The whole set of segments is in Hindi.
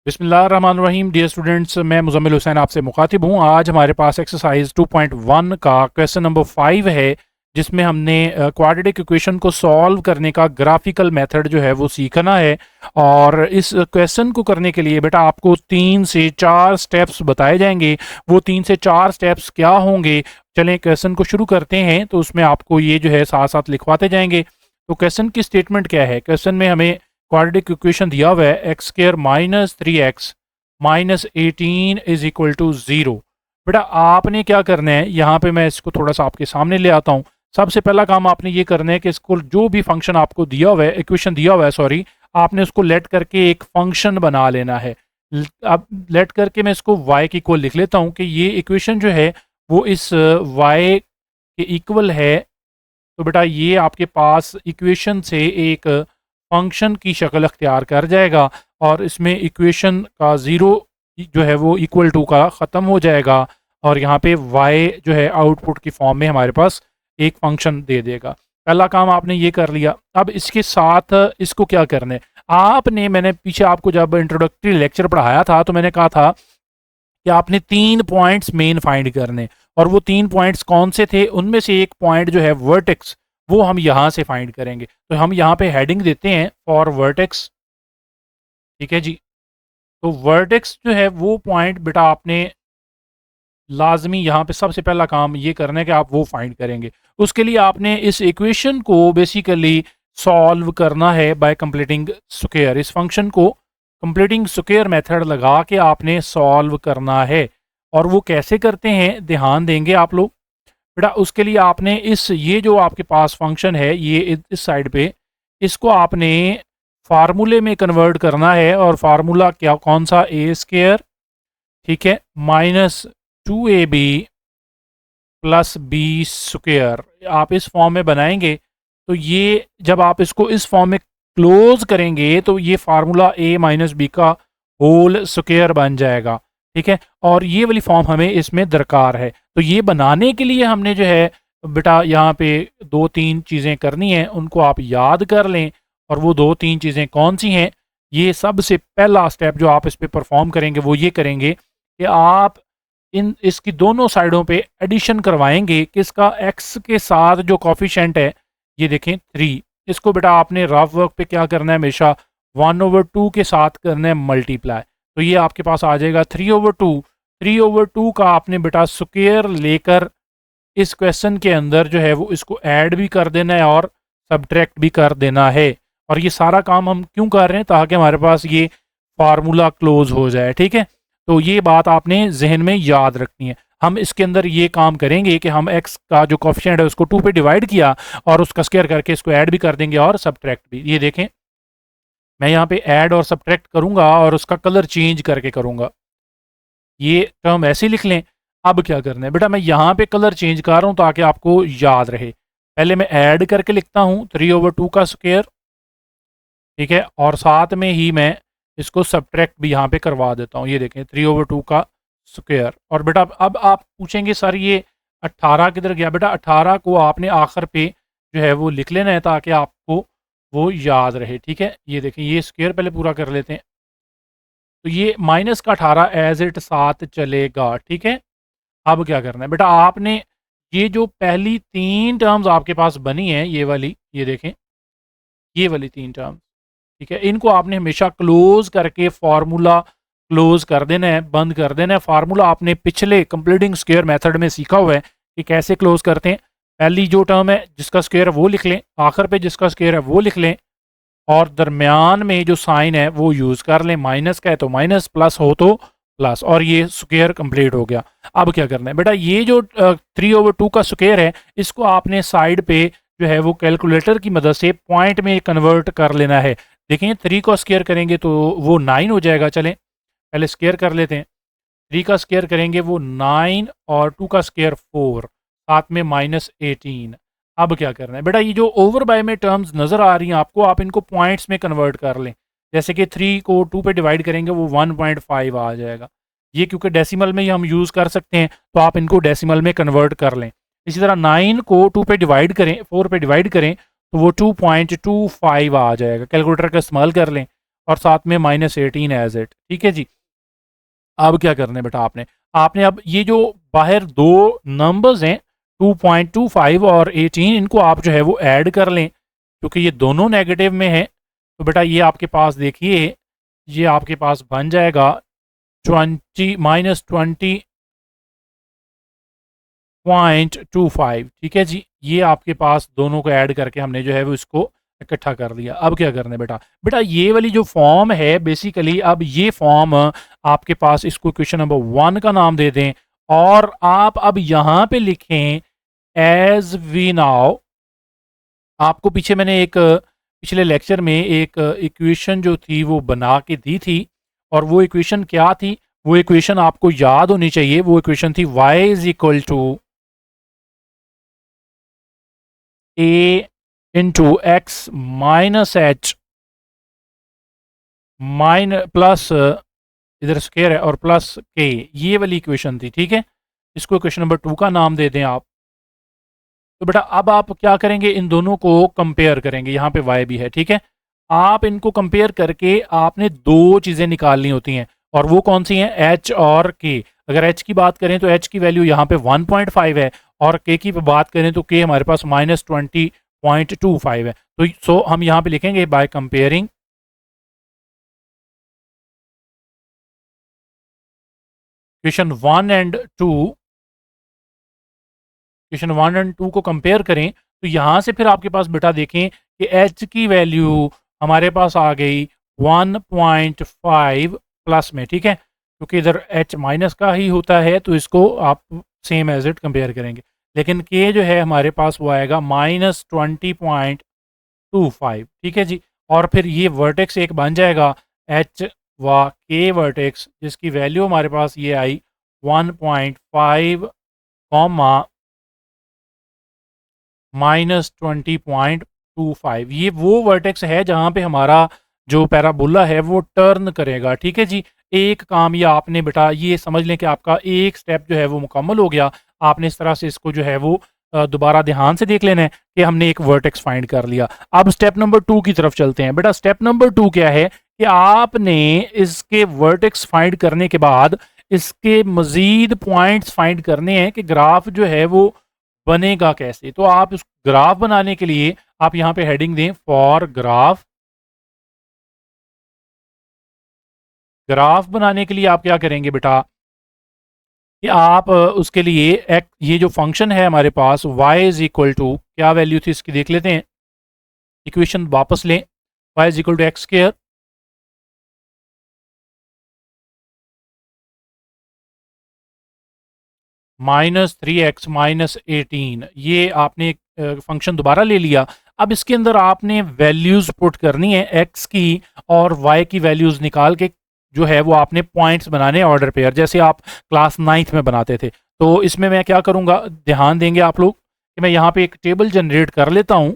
बिस्मिल्लाहिर्रहमानिर्रहीम। डियर स्टूडेंट्स, मैं मुज़म्मिल हुसैन आपसे मुखातिब हूँ। आज हमारे पास एक्सरसाइज 2.1 का क्वेश्चन नंबर 5 है, जिसमें हमने क्वाड्रेटिक इक्वेशन को सॉल्व करने का ग्राफिकल मेथड जो है वो सीखना है। और इस क्वेश्चन को करने के लिए बेटा आपको 3 से 4 स्टेप्स बताए जाएंगे। वो 3 से 4 स्टेप्स क्या होंगे, चलें क्वेश्चन को शुरू करते हैं। तो उसमें आपको ये जो है साथ साथ लिखवाते जाएंगे। तो क्वेश्चन की स्टेटमेंट क्या है? क्वेश्चन में हमें क्वाड्रेटिक इक्वेशन दिया हुआ है X square minus 3x minus 18 is equal to 0। बेटा आपने क्या करना है, यहाँ पे मैं इसको थोड़ा सा आपके सामने ले आता हूँ। सबसे पहला काम आपने ये करना है कि इसको जो भी फंक्शन आपको दिया हुआ है, इक्वेशन दिया हुआ है सॉरी, आपने उसको लेट करके एक फंक्शन बना लेना है। अब लेट करके मैं इसको y के इक्वल लिख लेता हूँ कि ये इक्वेशन जो है वो इस y के इक्वल है। तो बेटा ये आपके पास इक्वेशन से एक फंक्शन की शक्ल अख्तियार कर जाएगा और इसमें इक्वेशन का ज़ीरो जो है वो इक्वल टू का ख़त्म हो जाएगा और यहाँ पे y जो है आउटपुट की फॉर्म में हमारे पास एक फंक्शन दे देगा। पहला काम आपने ये कर लिया। अब इसके साथ इसको क्या करना है आपने, मैंने पीछे आपको जब इंट्रोडक्टरी लेक्चर पढ़ाया था तो मैंने कहा था कि आपने 3 पॉइंट्स मेन फाइंड करने, और वो 3 पॉइंट्स कौन से थे? उनमें से एक पॉइंट जो है वर्टेक्स, वो हम यहाँ से फाइंड करेंगे। तो हम यहाँ पे हेडिंग देते हैं फॉर वर्टेक्स, ठीक है जी। तो वर्टेक्स जो है वो पॉइंट बेटा आपने लाजमी यहाँ पे सबसे पहला काम ये करना है कि आप वो फाइंड करेंगे। उसके लिए आपने इस इक्वेशन को बेसिकली सॉल्व करना है बाय कंप्लीटिंग स्क्वायर। इस फंक्शन को कंप्लीटिंग स्क्वायर मेथड लगा के आपने सॉल्व करना है। और वो कैसे करते हैं ध्यान देंगे आप लोग। बेटा उसके लिए आपने ये जो आपके पास फंक्शन है ये इस साइड पे, इसको आपने फार्मूले में कन्वर्ट करना है। और फार्मूला क्या कौन सा? ए स्क्वायर, ठीक है, minus 2ab plus B square. आप इस फॉर्म में बनाएंगे तो ये जब आप इसको इस फॉर्म में क्लोज करेंगे तो ये फार्मूला a माइनस बी का होल स्क्वायर बन जाएगा, ठीक है। और ये वाली फॉर्म हमें इसमें दरकार है। तो ये बनाने के लिए हमने जो है बेटा यहाँ पे 2-3 चीज़ें करनी हैं, उनको आप याद कर लें। और वो 2-3 चीज़ें कौन सी हैं? ये सबसे पहला स्टेप जो आप इस पे परफॉर्म करेंगे वो ये करेंगे कि आप इसकी दोनों साइडों पे एडिशन करवाएंगे। किसका? x के साथ जो कॉफिशेंट है, ये देखें 3, इसको बेटा आपने रफ वर्क पे क्या करना है, हमेशा 1/2 के साथ करना है मल्टीप्लाई। तो ये आपके पास आ जाएगा 3/2। 3/2 का आपने बेटा स्क्वायर लेकर इस क्वेश्चन के अंदर जो है वो इसको ऐड भी कर देना है और सब्ट्रैक्ट भी कर देना है। और ये सारा काम हम क्यों कर रहे हैं? ताकि हमारे पास ये फार्मूला क्लोज हो जाए, ठीक है। तो ये बात आपने जहन में याद रखनी है। हम इसके अंदर ये काम करेंगे कि हम x का जो कोफिशिएंट है उसको 2 पे डिवाइड किया और उसका स्क्वायर करके इसको ऐड भी कर देंगे और सब्ट्रैक्ट भी। ये देखें मैं यहाँ पे ऐड और सब्ट्रैक्ट करूंगा और उसका कलर चेंज करके करूंगा। ये टर्म ऐसे लिख लें। अब क्या करना है बेटा, मैं यहाँ पे कलर चेंज कर रहा हूँ ताकि आपको याद रहे। पहले मैं ऐड करके लिखता हूँ 3/2 का स्क्वायर, ठीक है, और साथ में ही मैं इसको सब्ट्रैक्ट भी यहाँ पे करवा देता हूँ। ये देखें 3/2 का स्क्वायर। और बेटा अब आप पूछेंगे सर ये 18 किधर गया? बेटा 18 को आपने आखिर पे जो है वो लिख लेना है ताकि आपको वो याद रहे, ठीक है। ये देखें ये स्क्वायर पहले पूरा कर लेते हैं। तो ये माइनस का 18 एज इट साथ चलेगा, ठीक है। अब क्या करना है बेटा, आपने ये जो पहली 3 टर्म्स आपके पास बनी है ये वाली, ये देखें ये वाली 3 टर्म्स, ठीक है, इनको आपने हमेशा क्लोज करके फार्मूला क्लोज कर देना है, बंद कर देना है। फार्मूला आपने पिछले कंप्लीटिंग स्क्वायर मेथड में सीखा हुआ है कि कैसे क्लोज करते हैं। पहली जो टर्म है जिसका स्क्वायर है वो लिख लें, आखिर पे जिसका स्क्वायर है वो लिख लें, और दरमियान में जो साइन है वो यूज कर लें। माइनस का है तो माइनस, प्लस हो तो प्लस, और ये स्क्वायर कंप्लीट हो गया। अब क्या करना है बेटा, ये जो 3/2 का स्क्वायर है इसको आपने साइड पे जो है वो कैलकुलेटर की मदद से पॉइंट में कन्वर्ट कर लेना है। देखें 3 को स्क्वायर करेंगे तो वो 9 हो जाएगा। चलें पहले स्क्वायर कर लेते हैं। 3 का स्क्वायर करेंगे वो 9 और 2 का स्क्वायर 4, साथ में माइनस 18। अब क्या करना है बेटा, ये जो ओवर बाय में टर्म्स नज़र आ रही हैं आपको, आप इनको पॉइंट्स में कन्वर्ट कर लें। जैसे कि 3 को 2 पे डिवाइड करेंगे वो 1.5 आ जाएगा। ये क्योंकि डेसिमल में ही हम यूज़ कर सकते हैं तो आप इनको डेसिमल में कन्वर्ट कर लें। इसी तरह 9 को 2 पे डिवाइड करें, 4 पे डिवाइड करें तो वो 2.25 आ जाएगा। कैलकुलेटर का इस्तेमाल कर लें। और साथ में -18 एज इट। ठीक है जी। अब क्या करना है बेटा, आपने आपने अब ये जो बाहर दो नंबर्स हैं 2.25 और 18, इनको आप जो है वो ऐड कर लें, क्योंकि ये दोनों नेगेटिव में है। तो बेटा ये आपके पास देखिए, ये आपके पास बन जाएगा 20-20.25। ठीक है जी। ये आपके पास दोनों को ऐड करके हमने जो है वो इसको इकट्ठा कर लिया। अब क्या करना है बेटा, बेटा ये वाली जो फॉर्म है बेसिकली, अब ये फॉर्म आपके पास, इसको क्वेश्चन नंबर 1 का नाम दे दें और आप अब यहां पे लिखें एज वी नाउ। आपको पीछे मैंने एक पिछले लेक्चर में एक इक्वेशन जो थी वो बना के दी थी, और वो इक्वेशन क्या थी, वो इक्वेशन आपको याद होनी चाहिए। वो इक्वेशन थी y is equal to a into X minus H plus, इधर स्क्वायर है, और प्लस के। ये वाली इक्वेशन थी। ठीक है, इसको इक्वेशन नंबर 2 का नाम दे दें आप। तो बेटा अब आप क्या करेंगे, इन दोनों को कंपेयर करेंगे। यहाँ पे y भी है। ठीक है, आप इनको कंपेयर करके आपने दो चीज़ें निकालनी होती हैं, और वो कौन सी हैं, h और k। अगर h की बात करें तो h की वैल्यू यहाँ पे 1.5 है, और k की बात करें तो k हमारे पास -20.25 है। तो सो हम यहाँ पे लिखेंगे by comparing question 1 and 2, question 1 and 2 को कंपेयर करें तो यहाँ से फिर आपके पास बेटा देखें कि h की वैल्यू हमारे पास आ गई 1.5 प्लस में। ठीक है, क्योंकि इधर h माइनस का ही होता है, तो इसको आप सेम एज इट कंपेयर करेंगे। लेकिन k जो है हमारे पास वो आएगा -20.25। ठीक है जी। और फिर ये वर्टेक्स एक बन जाएगा h व k वर्टेक्स, जिसकी वैल्यू हमारे पास ये आई 1.5 कॉमा -20.25। ये वो वर्टेक्स है जहाँ पे हमारा जो पैराबोला है वो टर्न करेगा। ठीक है जी। एक काम ये आपने बेटा ये समझ लें कि आपका एक स्टेप जो है वो मुकम्मल हो गया। आपने इस तरह से इसको जो है वो दोबारा ध्यान से देख लेना है कि हमने एक वर्टेक्स फाइंड कर लिया। अब स्टेप नंबर 2 की तरफ चलते हैं। बेटा स्टेप नंबर 2 क्या है कि आपने इसके वर्टेक्स फाइंड करने के बाद इसके मजीद पॉइंट्स फाइंड करने हैं कि ग्राफ जो है वो बनेगा कैसे। तो आप इस ग्राफ बनाने के लिए आप यहां पे हेडिंग दें फॉर ग्राफ। ग्राफ बनाने के लिए आप क्या करेंगे बेटा कि आप उसके लिए एक ये जो फंक्शन है हमारे पास y इज इक्वल टू, क्या वैल्यू थी इसकी देख लेते हैं। इक्वेशन वापस लें, y is equal to X square -3x -18। ये आपने फंक्शन दोबारा ले लिया। अब इसके अंदर आपने वैल्यूज पुट करनी है x की और y की वैल्यूज निकाल के जो है वो आपने पॉइंट्स बनाने हैं ऑर्डर पेयर, जैसे आप क्लास 9th में बनाते थे। तो इसमें मैं क्या करूंगा, ध्यान देंगे आप लोग कि मैं यहाँ पे एक टेबल जनरेट कर लेता हूँ।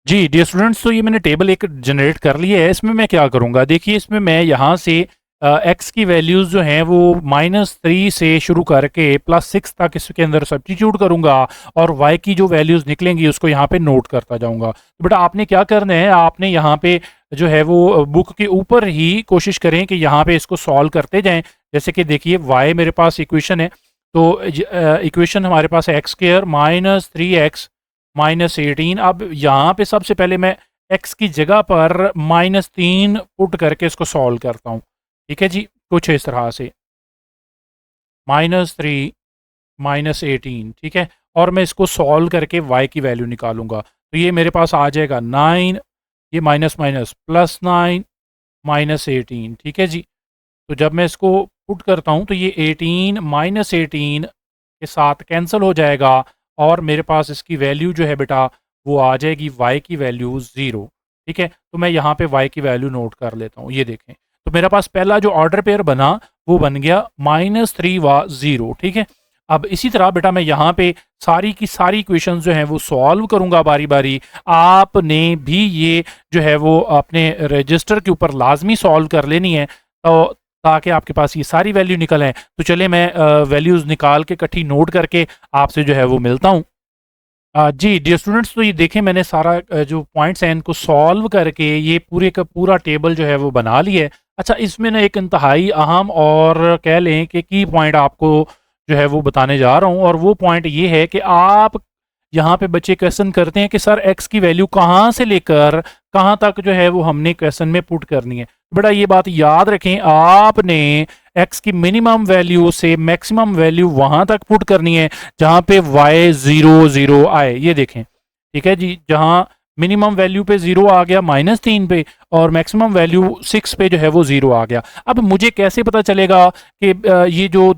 जी डियर स्टूडेंट्स, तो ये मैंने टेबल एक जनरेट कर लिया है। इसमें मैं क्या करूंगा, देखिए इसमें मैं यहाँ से एक्स की वैल्यूज़ जो हैं वो -3 से शुरू करके +6 तक इसके अंदर सब्स्टिट्यूट करूंगा, और वाई की जो वैल्यूज़ निकलेंगी उसको यहाँ पे नोट करता जाऊंगा। तो बेटा आपने क्या करना है, आपने यहाँ पे जो है वो बुक के ऊपर ही कोशिश करें कि यहाँ पे इसको सॉल्व करते जाएं। जैसे कि देखिए वाई मेरे पास इक्वेशन है, तो इक्वेशन हमारे पास है x² -3x -18। अब यहाँ पे सबसे पहले मैं x की जगह पर -3 पुट करके इसको सॉल्व करता हूँ। ठीक है जी, कुछ इस तरह से -3 -18। ठीक है, और मैं इसको सॉल्व करके y की वैल्यू निकालूंगा। तो ये मेरे पास आ जाएगा 9, ये माइनस माइनस +9 -18। ठीक है जी। तो जब मैं इसको पुट करता हूँ तो ये 18 -18 के साथ कैंसिल हो जाएगा, और मेरे पास इसकी वैल्यू जो है बेटा वो आ जाएगी y की वैल्यू 0। ठीक है, तो मैं यहाँ पे y की वैल्यू नोट कर लेता हूँ। ये देखें, तो मेरे पास पहला जो ऑर्डर पेयर बना वो बन गया -3 व 0। ठीक है, अब इसी तरह बेटा मैं यहाँ पे सारी की सारी इक्वेशंस जो हैं वो सॉल्व करूँगा बारी बारी। आपने भी ये जो है वो अपने रजिस्टर के ऊपर लाजमी सॉल्व कर लेनी है, तो ताकि आपके पास ये सारी वैल्यू निकल आए। तो चले मैं वैल्यूज़ निकाल के इकट्ठी नोट करके आपसे जो है वो मिलता हूँ। जी डियर स्टूडेंट्स, तो ये देखें मैंने सारा जो पॉइंट्स हैं इनको सॉल्व करके ये पूरे का पूरा टेबल जो है वो बना लिया है। अच्छा, इसमें ना एक इंतहाई अहम और कह लें कि की पॉइंट आपको जो है वो बताने जा रहा हूँ, और वो पॉइंट ये है कि आप यहाँ पे बच्चे क्वेश्चन करते हैं कि सर एक्स की वैल्यू कहाँ से लेकर कहाँ तक जो है वो हमने क्वेश्चन में पुट करनी है। बेटा ये बात याद रखें, आपने एक्स की मिनिमम वैल्यू से मैक्सिमम वैल्यू वहां तक पुट करनी है जहां पे y 0 0 आए। ये देखें, ठीक है जी, जहां मिनिमम वैल्यू पे 0 आ गया -3 पे, और मैक्सिमम वैल्यू 6 पे जो है वो 0 आ गया। अब मुझे कैसे पता चलेगा कि ये जो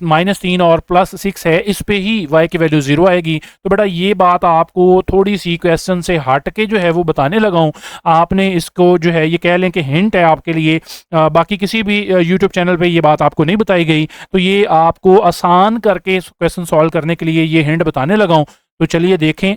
-3 और +6 है इस पे ही y की वैल्यू 0 आएगी? तो बेटा ये बात आपको थोड़ी सी क्वेश्चन से हट के जो है वो बताने लगा हूँ। आपने इसको जो है ये कह लें कि हिंट है आपके लिए, बाकी किसी भी यूट्यूब चैनल पे ये बात आपको नहीं बताई गई, तो ये आपको आसान करके क्वेश्चन सॉल्व करने के लिए ये हिंट बताने लगा हूँ। तो चलिए देखें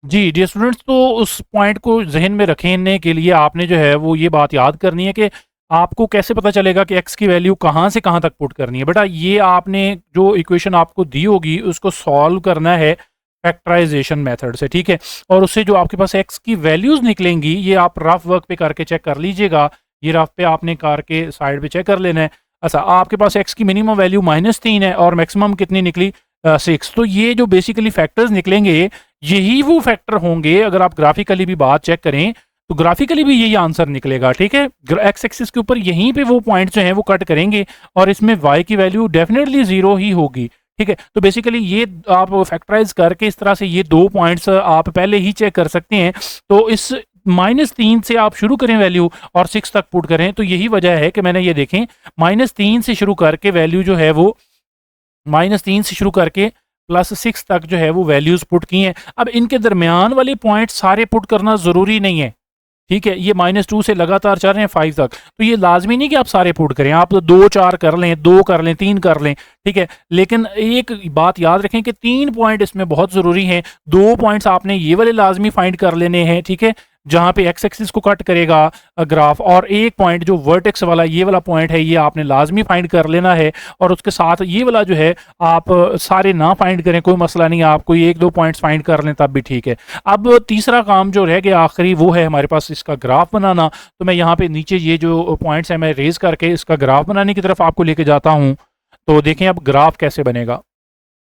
जी डियर स्टूडेंट्स, तो उस पॉइंट को जहन में रखने के लिए आपने जो है वो ये बात याद करनी है कि आपको कैसे पता चलेगा कि एक्स की वैल्यू कहाँ से कहाँ तक पुट करनी है। बेटा ये आपने जो इक्वेशन आपको दी होगी उसको सॉल्व करना है फैक्टराइजेशन मेथड से, ठीक है। और उससे जो आपके पास एक्स की वैल्यूज निकलेंगी ये आप रफ वर्क पे करके चेक कर लीजिएगा। ये रफ पे आपने करके साइड पे चेक कर लेना है। अच्छा, आपके पास एक्स की मिनिमम वैल्यू -3 है और मैक्सिमम कितनी निकली 6। तो ये जो बेसिकली फैक्टर्स निकलेंगे यही वो फैक्टर होंगे। अगर आप ग्राफिकली भी बात चेक करें तो ग्राफिकली भी यही आंसर निकलेगा, ठीक है। एक्स एक्सिस के ऊपर यहीं पे वो पॉइंट्स जो हैं वो कट करेंगे और इसमें वाई की वैल्यू डेफिनेटली 0 ही होगी, ठीक है। तो बेसिकली ये आप फैक्टराइज करके इस तरह से ये 2 पॉइंट्स आप पहले ही चेक कर सकते हैं। तो इस -3 से आप शुरू करें वैल्यू और 6 तक पुट करें, तो यही वजह है कि मैंने ये देखें -3 से शुरू करके वैल्यू जो है वो -3 से शुरू करके +6 तक जो है वो वैल्यूज पुट की हैं। अब इनके दरमियान वाले पॉइंट सारे पुट करना ज़रूरी नहीं है, ठीक है। ये -2 से लगातार चल रहे हैं 5 तक, तो ये लाजमी नहीं कि आप सारे पुट करें। आप 2-4 कर लें, 2 कर लें, 3 कर लें, ठीक है। लेकिन एक बात याद रखें कि 3 पॉइंट इसमें बहुत ज़रूरी हैं। 2 पॉइंट्स आपने ये वाले लाजमी फाइंड कर लेने हैं, ठीक है, जहाँ पे एक्स एक्सिस को कट करेगा ग्राफ, और एक पॉइंट जो वर्टेक्स वाला ये वाला पॉइंट है ये आपने लाजमी फाइंड कर लेना है। और उसके साथ ये वाला जो है आप सारे ना फाइंड करें, कोई मसला नहीं, आप कोई 1-2 पॉइंट्स फाइंड कर लें तब भी ठीक है। अब तीसरा काम जो रह गया आखिरी, वो है हमारे पास इसका ग्राफ बनाना। तो मैं यहाँ पे नीचे ये जो पॉइंट्स हैं मैं रेज करके इसका ग्राफ बनाने की तरफ आपको लेके जाता हूँ। तो देखें अब ग्राफ कैसे बनेगा।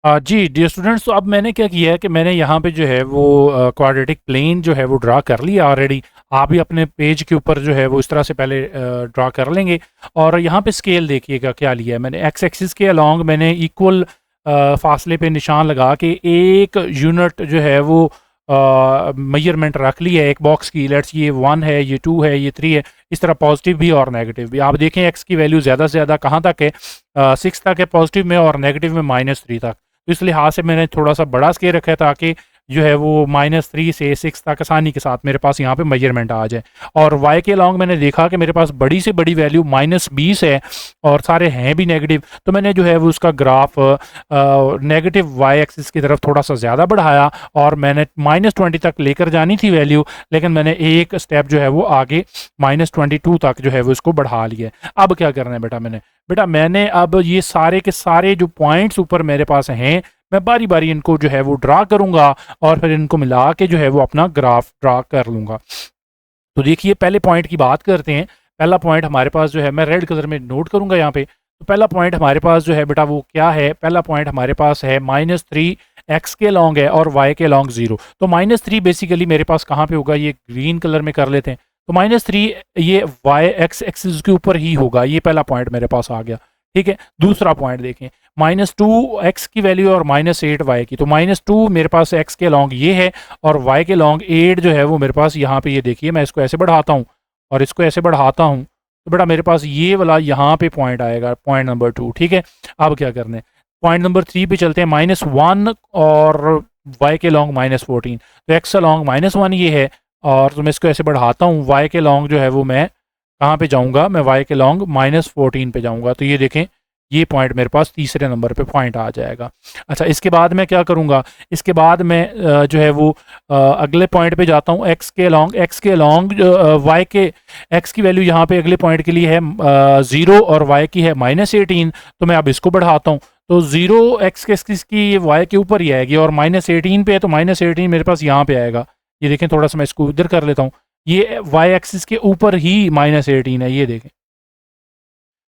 जी डियर स्टूडेंट्स, तो अब मैंने क्या किया है कि मैंने यहाँ पे जो है वो क्वाड्रेटिक प्लेन जो है वो ड्रा कर लिया ऑलरेडी। आप भी अपने पेज के ऊपर जो है वो इस तरह से पहले ड्रा कर लेंगे। और यहाँ पे स्केल देखिएगा क्या लिया है मैंने। एक्स एक्सिस के अलॉन्ग मैंने इक्वल फासले पे निशान लगा के एक यूनिट जो है वो मेजरमेंट रख ली है एक बॉक्स की। लेट्स ये 1 है, ये 2 है, ये 3 है, इस तरह पॉजिटिव भी और नेगेटिव भी। आप देखें एक्स की वैल्यू ज़्यादा से ज़्यादा कहाँ तक है, 6 तक है पॉजिटिव में, और नेगेटिव में -3 तक। तो इस लिहाज से मैंने थोड़ा सा बड़ा स्केल रखा है ताकि जो है वो -3 से 6 तक आसानी के साथ मेरे पास यहाँ पे मेजरमेंट आ जाए। और y के अलॉन्ग मैंने देखा कि मेरे पास बड़ी से बड़ी वैल्यू -20 है और सारे हैं भी नेगेटिव। तो मैंने जो है वो उसका ग्राफ नेगेटिव y एक्सिस की तरफ थोड़ा सा ज़्यादा बढ़ाया, और मैंने -20 तक लेकर जानी थी वैल्यू, लेकिन मैंने एक स्टेप जो है वो आगे -22 तक जो है वो इसको बढ़ा लिया। अब क्या करना है बेटा मैंने अब ये सारे के सारे जो पॉइंट्स ऊपर मेरे पास हैं मैं बारी बारी इनको जो है वो ड्रा करूंगा और फिर इनको मिला के जो है वो अपना ग्राफ ड्रा कर लूंगा। तो देखिए पहले पॉइंट की बात करते हैं। पहला पॉइंट हमारे पास जो है मैं रेड कलर में नोट करूंगा यहाँ पे। तो पहला पॉइंट हमारे पास जो है बेटा वो क्या है, पहला पॉइंट हमारे पास है -3 एक्स के लॉन्ग है और वाई के लॉन्ग 0। तो -3 बेसिकली मेरे पास कहाँ पे होगा, ये ग्रीन कलर में कर लेते हैं। तो -3 ये वाई एक्स एक्सिस के ऊपर ही होगा। ये पहला पॉइंट मेरे पास आ गया, ठीक है। दूसरा पॉइंट देखें, -2 एक्स की वैल्यू और -8 वाई की। तो -2 मेरे पास एक्स के लॉन्ग ये है और वाई के लॉन्ग 8 जो है वो मेरे पास यहाँ पे, ये देखिए मैं इसको ऐसे बढ़ाता हूँ और इसको ऐसे बढ़ाता हूँ, तो बेटा मेरे पास ये वाला यहाँ पे पॉइंट आएगा, पॉइंट नंबर 2, ठीक है। अब क्या करना है, पॉइंट नंबर 3 पे चलते हैं। -1 और वाई के लॉन्ग -14। तो एक्स का लॉन्ग -1 ये है, और तो मैं इसको ऐसे बढ़ाता हूँ। वाई के लॉन्ग जो है वो मैं कहाँ पे जाऊँगा, मैं वाई के लॉन्ग -14 पे जाऊँगा। तो ये देखें ये पॉइंट मेरे पास तीसरे नंबर पे पॉइंट आ जाएगा। अच्छा, इसके बाद मैं क्या करूँगा, इसके बाद मैं जो है वो अगले पॉइंट पे जाता हूँ। एक्स के लॉन्ग वाई के एक्स की वैल्यू यहाँ पे अगले पॉइंट के लिए है 0 और वाई की है -18। तो मैं अब इसको बढ़ाता हूँ। तो 0 एक्स एक्सिस की ये वाई के ऊपर ही आएगी, और -18 पे है तो -18 मेरे पास यहाँ पे आएगा। ये देखें, थोड़ा सा मैं इसको इधर कर लेता हूँ, ये वाई एक्सिस के ऊपर ही -18 है, ये देखें।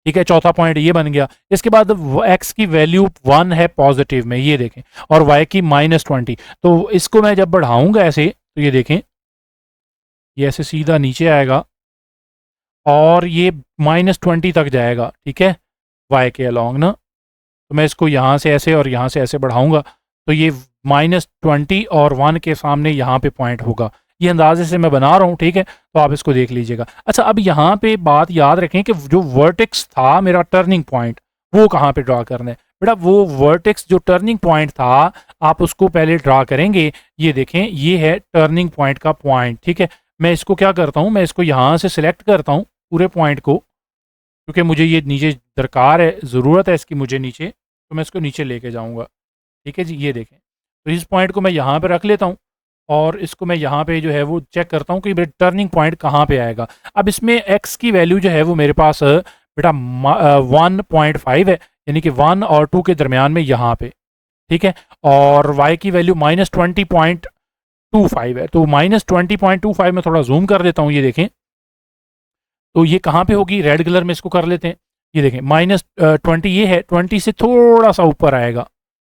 ठीक है, चौथा पॉइंट ये बन गया। इसके बाद एक्स की वैल्यू 1 है पॉजिटिव में, ये देखें, और वाई की -20। तो इसको मैं जब बढ़ाऊंगा ऐसे, तो ये देखें, ये ऐसे सीधा नीचे आएगा और ये -20 तक जाएगा। ठीक है, वाई के अलॉन्ग ना। तो मैं इसको यहाँ से ऐसे और यहाँ से ऐसे बढ़ाऊंगा, तो ये -20 और 1 के सामने यहाँ पे पॉइंट होगा। ये अंदाजे से मैं बना रहा हूँ, ठीक है, तो आप इसको देख लीजिएगा। अच्छा, अब यहाँ पे बात याद रखें कि जो वर्टेक्स था मेरा टर्निंग पॉइंट, वो कहाँ पे ड्रा करना है बेटा। वो वर्टेक्स जो टर्निंग पॉइंट था, आप उसको पहले ड्रा करेंगे। ये देखें, ये है टर्निंग पॉइंट का पॉइंट। ठीक है, मैं इसको क्या करता हूँ, मैं इसको यहाँ से सिलेक्ट करता हूँ पूरे पॉइंट को, क्योंकि मुझे ये नीचे दरकार है, ज़रूरत है इसकी मुझे नीचे, तो मैं इसको नीचे लेके जाऊँगा। ठीक है जी, ये देखें, तो इस पॉइंट को मैं यहाँ पे रख लेता हूँ, और इसको मैं यहाँ पे जो है वो चेक करता हूँ कि मेरा टर्निंग पॉइंट कहाँ पे आएगा। अब इसमें एक्स की वैल्यू जो है वो मेरे पास बेटा 1.5 है, यानी कि 1 और 2 के दरमियान में यहाँ पे। ठीक है, और वाई की वैल्यू -20.25 है, तो -20.25 में थोड़ा जूम कर देता हूँ, ये देखें, तो ये कहाँ पे होगी, रेड कलर में इसको कर लेते हैं। ये देखें, -20 ये है, 20 से थोड़ा सा ऊपर आएगा।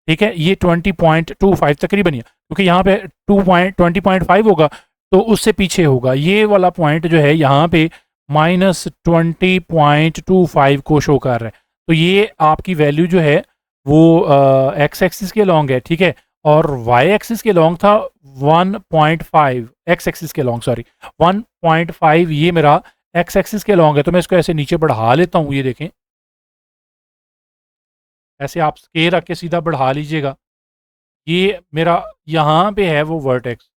ठीक है, ये 20.25 तकरीबन ही है, क्योंकि यहाँ पे 20.5 होगा, तो उससे पीछे होगा। ये वाला पॉइंट जो है यहाँ पे -20.25 को शो कर रहा है। तो ये आपकी वैल्यू जो है वो एक्स एक्सिस के लॉन्ग है। ठीक है, और वाई एक्सिस के लॉन्ग था 1.5, एक्स एक्सिस के लॉन्ग, सॉरी 1.5, ये मेरा एक्स एक्सिस के लॉन्ग है। तो मैं इसको ऐसे नीचे बढ़ा लेता हूँ, ये देखें, ऐसे आप स्केल रख के सीधा बढ़ा लीजिएगा। ये मेरा यहाँ पे है वो वर्टेक्स।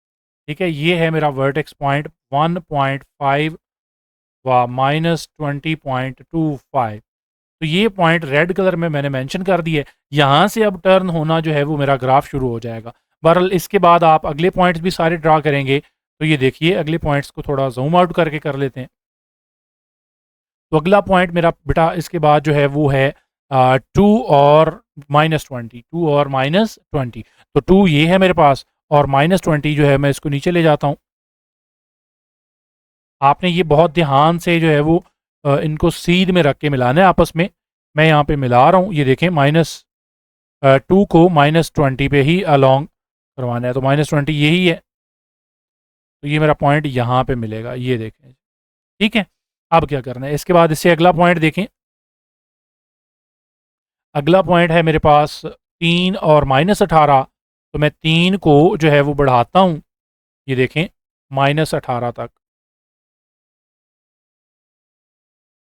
ठीक है, ये है मेरा वर्टेक्स पॉइंट 1.5 व -20.25। तो ये पॉइंट रेड कलर में मैंने मेंशन कर दिए। यहाँ से अब टर्न होना जो है वो मेरा ग्राफ शुरू हो जाएगा। बहरहाल इसके बाद आप अगले पॉइंट्स भी सारे ड्रा करेंगे। तो ये देखिए, अगले पॉइंट्स को थोड़ा जूम आउट करके कर लेते हैं। तो अगला पॉइंट मेरा बेटा इसके बाद जो है वो है 2 और -20, 2 और -20। तो 2 ये है मेरे पास, और -20 जो है मैं इसको नीचे ले जाता हूँ। आपने ये बहुत ध्यान से जो है वो इनको सीध में रख के मिलाना है आपस में। मैं यहाँ पे मिला रहा हूँ, ये देखें, -2 को -20 पे ही अलॉन्ग करवाना है, तो -20 यही है। तो ये मेरा पॉइंट यहाँ पे मिलेगा, ये देखें। ठीक है, अब क्या करना है, इसके बाद इससे अगला पॉइंट देखें। अगला पॉइंट है मेरे पास 3 और -18। तो मैं 3 को जो है वो बढ़ाता हूँ, ये देखें, -18 तक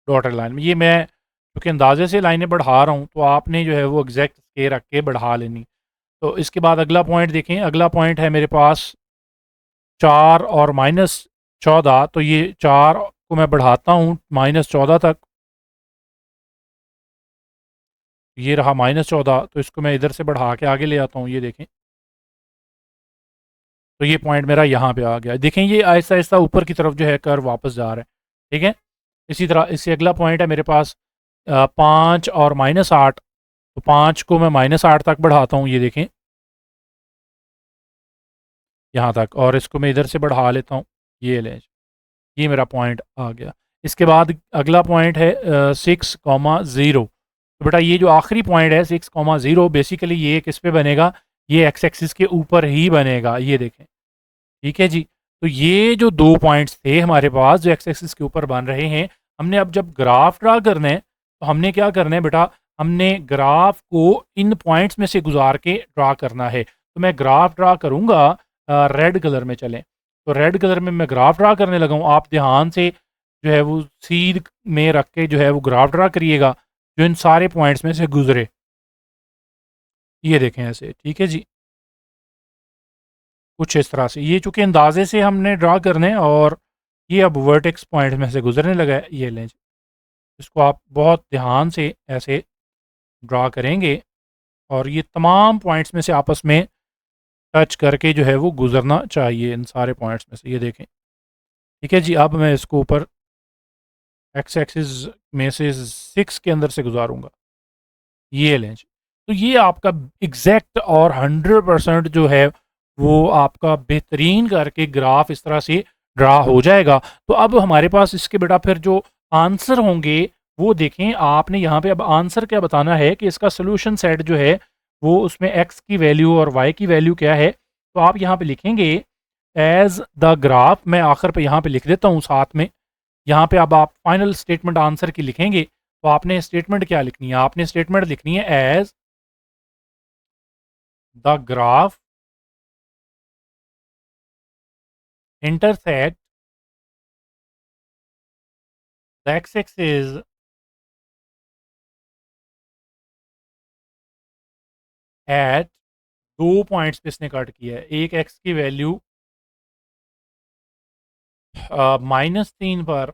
डॉटेड लाइन में। ये मैं क्योंकि अंदाजे से लाइनें बढ़ा रहा हूँ, तो आपने जो है वो एग्जैक्ट स्केल रख के बढ़ा लेनी। तो इसके बाद अगला पॉइंट देखें। अगला पॉइंट है मेरे पास 4 और -14। तो ये 4 को मैं बढ़ाता हूँ -14 तक, ये रहा -14। तो इसको मैं इधर से बढ़ा के आगे ले आता हूँ, ये देखें, तो ये पॉइंट मेरा यहाँ पे आ गया। देखें, ये आहिस्ता आहिस्ता ऊपर की तरफ जो है कर्व वापस जा रहा है। ठीक है, इसी तरह इससे अगला पॉइंट है मेरे पास 5 और -8। तो 5 को मैं -8 तक बढ़ाता हूँ, ये देखें, यहाँ तक, और इसको मैं इधर से बढ़ा लेता हूँ, ये लें, ये मेरा पॉइंट आ गया। इसके बाद अगला पॉइंट है 6,0। तो बेटा ये जो आखिरी पॉइंट है 6,0, बेसिकली ये किस पे बनेगा, ये एक्स एक्सिस के ऊपर ही बनेगा, ये देखें। ठीक है जी, तो ये जो दो पॉइंट्स थे हमारे पास जो एक्स एक्सिस के ऊपर बन रहे हैं, हमने अब जब ग्राफ ड्रा करना है, तो हमने क्या करना है बेटा, हमने ग्राफ को इन पॉइंट्स में से गुजार के ड्रा करना है। तो मैं ग्राफ ड्रा करूँगा, रेड कलर में चलें, तो रेड कलर में मैं ग्राफ ड्रा करने लगा हूँ। आप ध्यान से जो है वो सीध में रख के जो है वो ग्राफ ड्रा करिएगा, जो इन सारे पॉइंट्स में से गुजरे, ये देखें ऐसे। ठीक है जी, कुछ इस तरह से, ये चूँकि अंदाजे से हमने ड्रा करने हैं, और ये अब वर्टेक्स पॉइंट में से गुजरने लगा है, ये लें। इसको आप बहुत ध्यान से ऐसे ड्रा करेंगे, और ये तमाम पॉइंट्स में से आपस में टच करके जो है वो गुजरना चाहिए, इन सारे पॉइंट्स में से, ये देखें। ठीक है जी, अब मैं इसको ऊपर एक्स एक्सिस में से 6 के अंदर से गुजारूंगा, ये लें। तो ये आपका एग्जैक्ट और 100% जो है वो आपका बेहतरीन करके ग्राफ इस तरह से ड्रा हो जाएगा। तो अब हमारे पास इसके बेटा फिर जो आंसर होंगे वो देखें। आपने यहाँ पे अब आंसर क्या बताना है कि इसका सोल्यूशन सेट जो है वो उसमें x की वैल्यू और y की वैल्यू क्या है। तो आप यहाँ पे लिखेंगे एज द ग्राफ, मैं आखिर पे यहाँ पे लिख देता हूँ साथ में। यहाँ पे अब आप फाइनल स्टेटमेंट आंसर की लिखेंगे। तो आपने स्टेटमेंट क्या लिखनी है, आपने स्टेटमेंट लिखनी है as the graph intersect the x-axis एट, 2 पॉइंट्स पे इसने कट किया है। एक x की वैल्यू -3 पर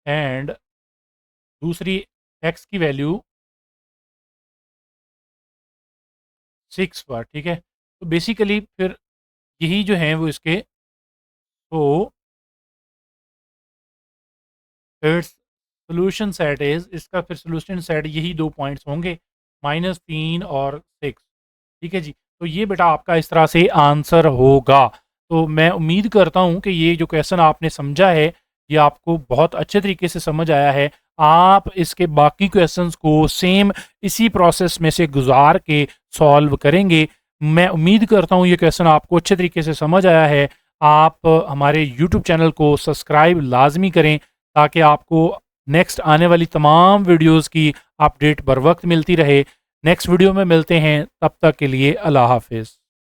एंड दूसरी x की वैल्यू 6 पर, ठीक है। तो बेसिकली फिर यही जो हैं वो इसके, तो इट्स सोल्यूशन सेट इज, इसका फिर सोल्यूशन सेट यही 2 पॉइंट्स होंगे, -3 और 6, ठीक है जी। तो ये बेटा आपका इस तरह से आंसर होगा। तो मैं उम्मीद करता हूँ कि ये जो क्वेश्चन आपने समझा है ये आपको बहुत अच्छे तरीके से समझ आया है। आप इसके बाकी क्वेश्चंस को सेम इसी प्रोसेस में से गुजार के सॉल्व करेंगे। मैं उम्मीद करता हूँ ये क्वेश्चन आपको अच्छे तरीके से समझ आया है। आप हमारे यूट्यूब चैनल को सब्सक्राइब लाजमी करें ताकि आपको नेक्स्ट आने वाली तमाम वीडियोज़ की अपडेट बर वक्त मिलती रहे। नेक्स्ट वीडियो में मिलते हैं, तब तक के लिए अल्लाह हाफिज़।